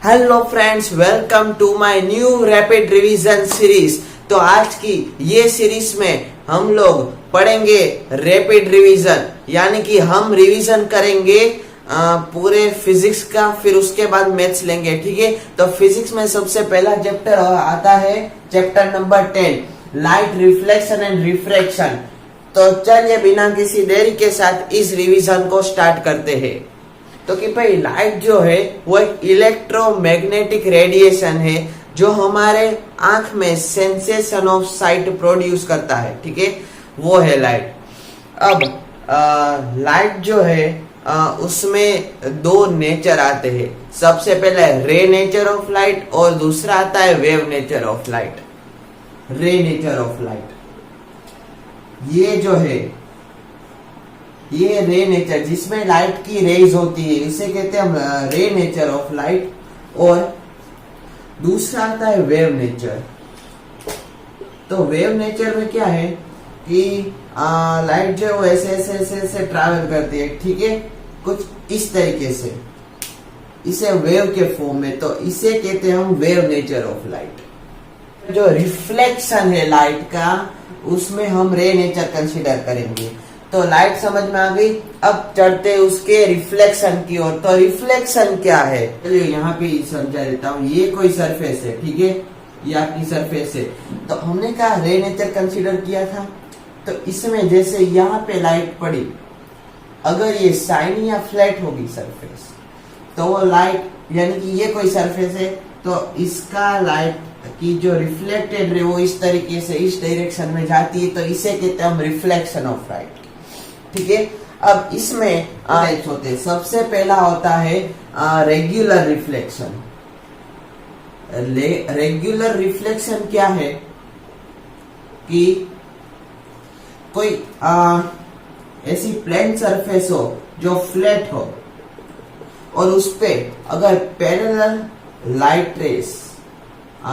Hello friends, welcome to my new rapid revision series. तो आज की ये सीरीज में हम लोग पढ़ेंगे रैपिड रिवीजन, यानी कि हम रिवीजन करेंगे पूरे फिजिक्स का, फिर उसके बाद मैथ्स लेंगे। ठीक है, तो फिजिक्स में सबसे पहला चैप्टर आता है chapter number 10, light reflection and refraction. तो चलिए बिना किसी देरी के साथ इस रिवीजन को स्टार्ट करते हैं। तो कि भाई लाइट जो है वो एक इलेक्ट्रोमैग्नेटिक रेडिएशन है जो हमारे आंख में सेंसेशन ऑफ साइट प्रोड्यूस करता है। ठीक है, वो है लाइट। अब लाइट जो है उसमें दो नेचर आते हैं। सबसे पहले रे नेचर ऑफ लाइट और दूसरा आता है वेव नेचर ऑफ लाइट। रे नेचर ऑफ लाइट ये जो है ये रे नेचर, जिसमें लाइट की रेज होती है, इसे कहते हैं हम रे नेचर ऑफ लाइट। और दूसरा आता है वेव नेचर। तो वेव नेचर में क्या है कि लाइट जो है वो ऐसे ऐसे ऐसे ऐसे ट्रैवल करती है। ठीक है, कुछ इस तरीके से, इसे वेव के फॉर्म में, तो इसे कहते हैं हम वेव नेचर ऑफ लाइट। जो रिफ्लेक्शन है लाइट का, उसमें हम रे नेचर कंसीडर करेंगे। तो लाइट समझ में आ गई। अब चढ़ते उसके रिफ्लेक्शन की ओर। तो रिफ्लेक्शन क्या है, चलिए यहाँ पे समझा देता हूँ। ये कोई सरफेस है, ठीक है, ये आपकी सरफेस है। तो हमने कहा रे नेचर कंसीडर किया था। तो इसमें जैसे यहाँ पे लाइट पड़ी, अगर ये शाइनी या फ्लैट होगी सरफेस, तो वो लाइट, यानी कि ये कोई सरफेस है, तो इसका लाइट की जो रिफ्लेक्टेड रे वो इस तरीके से इस डायरेक्शन में जाती है। तो इसे कहते हैं हम रिफ्लेक्शन ऑफ लाइट। ठीक है, अब इसमें टाइप्स होते हैं। सबसे पहला होता है रेगुलर रिफ्लेक्शन। रेगुलर रिफ्लेक्शन क्या है कि कोई ऐसी प्लेन सरफेस हो जो फ्लैट हो और उस पे अगर पैरेलल लाइट रेस,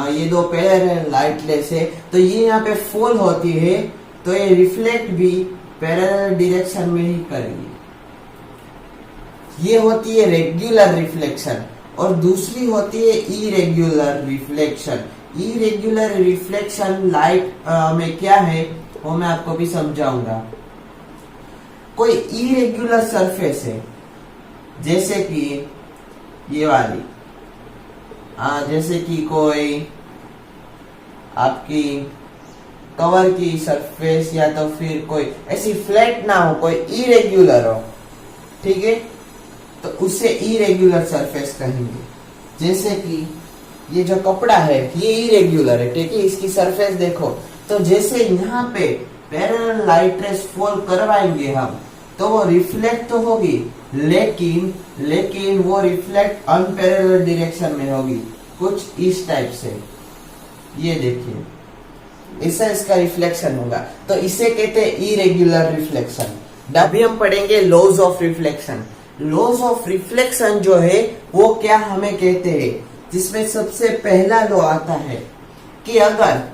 ये दो पैरेलल लाइट रेस है, तो ये यहाँ पे फॉल होती है, तो ये रिफ्लेक्ट भी पैरेलल डायरेक्शन में ही करेगी। ये होती है रेगुलर रिफ्लेक्शन। और दूसरी होती है irregular reflection. Irregular reflection light में क्या है वो मैं आपको भी समझाऊंगा। कोई इरेगुलर सरफेस है, जैसे कि ये वाली, जैसे कि कोई आपकी कवर की सरफेस, या तो फिर कोई ऐसी फ्लैट ना हो, कोई इरेगुलर हो। ठीक है, तो उसे इरेगुलर सरफेस कहेंगे। जैसे कि ये जो कपड़ा है ये इरेगुलर है, ठीक है, इसकी सरफेस देखो। तो जैसे यहाँ पे पैरेलल लाइट रेस फॉल करवाएंगे हम, तो वो रिफ्लेक्ट तो होगी, लेकिन वो रिफ्लेक्ट अनपैरेलल डायरेक्शन में होगी, कुछ इस टाइप से। ये देखिए, ऐसा इसका रिफ्लेक्शन होगा। तो इसे कहते हैं इरेगुलर रिफ्लेक्शन। अभी हम पढ़ेंगे laws of reflection. Laws of reflection जो है वो क्या हमें कहते हैं, जिसमें सबसे पहला लॉ आता है कि अगर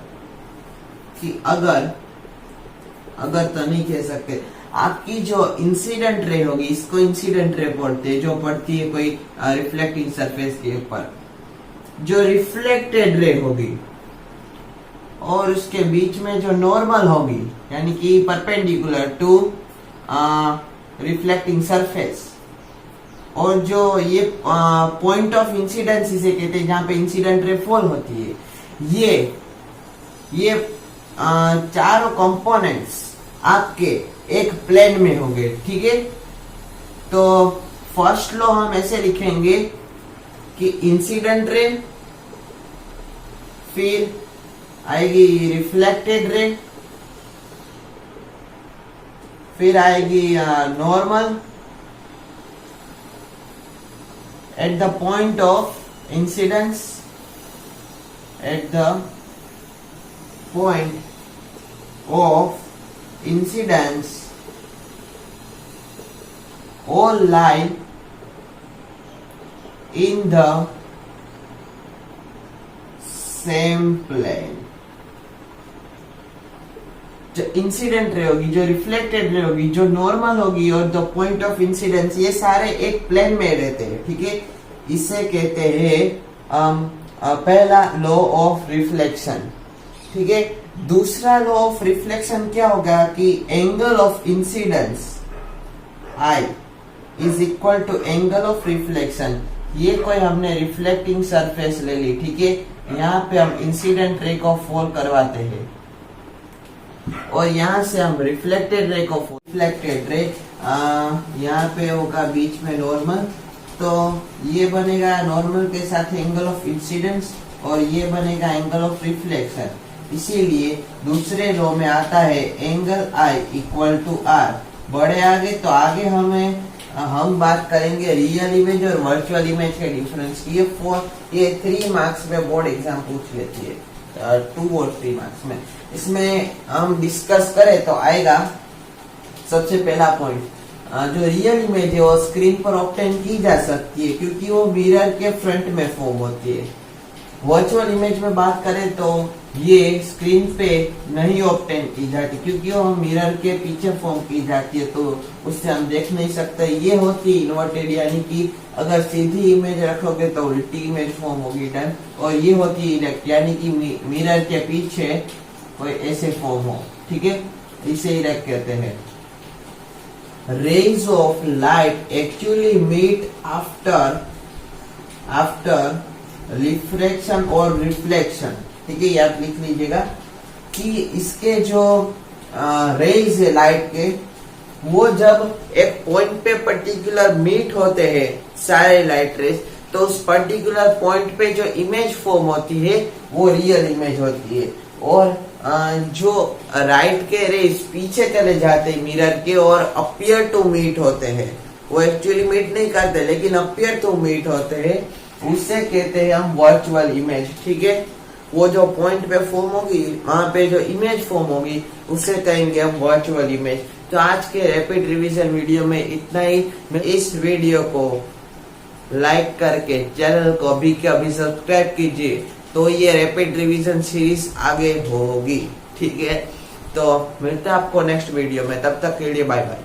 तो नहीं कह सकते, आपकी जो इंसिडेंट रे होगी, इसको इंसिडेंट रे बोलते हैं, जो पड़ती है कोई रिफ्लेक्टिंग सरफेस के ऊपर, जो रिफ्लेक्टेड रे होगी और उसके बीच में जो नॉर्मल होगी, यानी कि परपेंडिकुलर टू रिफ्लेक्टिंग सरफेस, और जो ये पॉइंट ऑफ इंसिडेंस इसे कहते हैं, जहां पे इंसिडेंट रे फॉल होती है, ये चारों कंपोनेंट्स आपके एक प्लेन में होंगे। ठीक है, तो फर्स्ट लॉ हम ऐसे लिखेंगे कि इंसिडेंट रे, फिर आएगी रिफ्लेक्टेड रे, फिर आएगी normal at the point of incidence, at the point of incidence all lie in the same plane। जो इंसिडेंट रे होगी, जो रिफ्लेक्टेड रे होगी, जो नॉर्मल होगी और द पॉइंट ऑफ इंसिडेंस, ये सारे एक प्लेन में रहते हैं। ठीक है, इसे कहते हैं पहला लॉ ऑफ रिफ्लेक्शन। ठीक है, दूसरा लॉ ऑफ रिफ्लेक्शन क्या होगा कि angle of incidence I is equal to angle of reflection. ये कोई हमने रिफ्लेक्टिंग सरफेस ले ली, ठीक है, यहाँ पे हम इंसिडेंट रे को फॉल करवाते हैं और यहाँ से हम रिफ्लेक्टेड रे को रिफ्लेक्टेड रे यहाँ पे होगा बीच में नॉर्मल, तो ये बनेगा नॉर्मल के साथ एंगल ऑफ इंसिडेंस और ये बनेगा एंगल ऑफ रिफ्लेक्शन। इसीलिए दूसरे लॉ में आता है angle I equal to R। बढ़े आगे तो आगे हम बात करेंगे रियल इमेज और वर्चुअल इमेज के डिफरेंस की। ये 3 मार्क्स में बोर्ड एग्जाम पूछ लेती है, 2 और 3 मार्क्स में। इसमें हम डिस्कस करें तो आएगा सबसे पहला पॉइंट, जो रियल इमेज है वो स्क्रीन पर ऑब्टेन की जा सकती है क्योंकि वो मिरर के फ्रंट में फॉर्म होती है। वर्चुअल इमेज में बात करें तो ये स्क्रीन पे नहीं ऑब्टेन की जाती क्योंकि वो मिरर के पीछे फॉर्म की जाती है, तो उससे हम देख नहीं सकते। ये होती है इन्वर्टेड, यानी कि अगर सीधी इमेज रखोगे तो उल्टी इमेज फॉर्म होगी डन, और ये होती है इरेक्ट, यानी कि मिरर के पीछे कोई ऐसे फॉर्म हो। ठीक है, इसे इरेक्ट कहते हैं। Rays of light actually meet after refraction और reflection। ठीक है, ये आप लिख लीजिएगा कि इसके जो रेज है लाइट के, वो जब एक पॉइंट पे पर्टिकुलर मीट होते हैं सारे लाइट रेज, तो उस पर्टिकुलर पॉइंट पे जो इमेज फॉर्म होती है वो रियल इमेज होती है। और जो राइट के रेज पीछे चले जाते हैं मिरर के और अपियर टू मीट होते हैं, वो एक्चुअली मीट नहीं करते लेकिन अपियर टू मीट होते हैं, उसे कहते हैं हम वर्चुअल इमेज। ठीक है, वो जो पॉइंट पे फॉर्म होगी वहां पे जो इमेज फॉर्म होगी उसे कहेंगे हम वर्चुअल इमेज। तो आज के रैपिड रिवीजन वीडियो में इतना ही। इस वीडियो को लाइक करके चैनल को अभी के अभी सब्सक्राइब कीजिए, तो ये रैपिड रिवीजन सीरीज आगे होगी। ठीक है, तो मिलते हैं आपको नेक्स्ट वीडियो में, तब तक के लिए बाय बाय।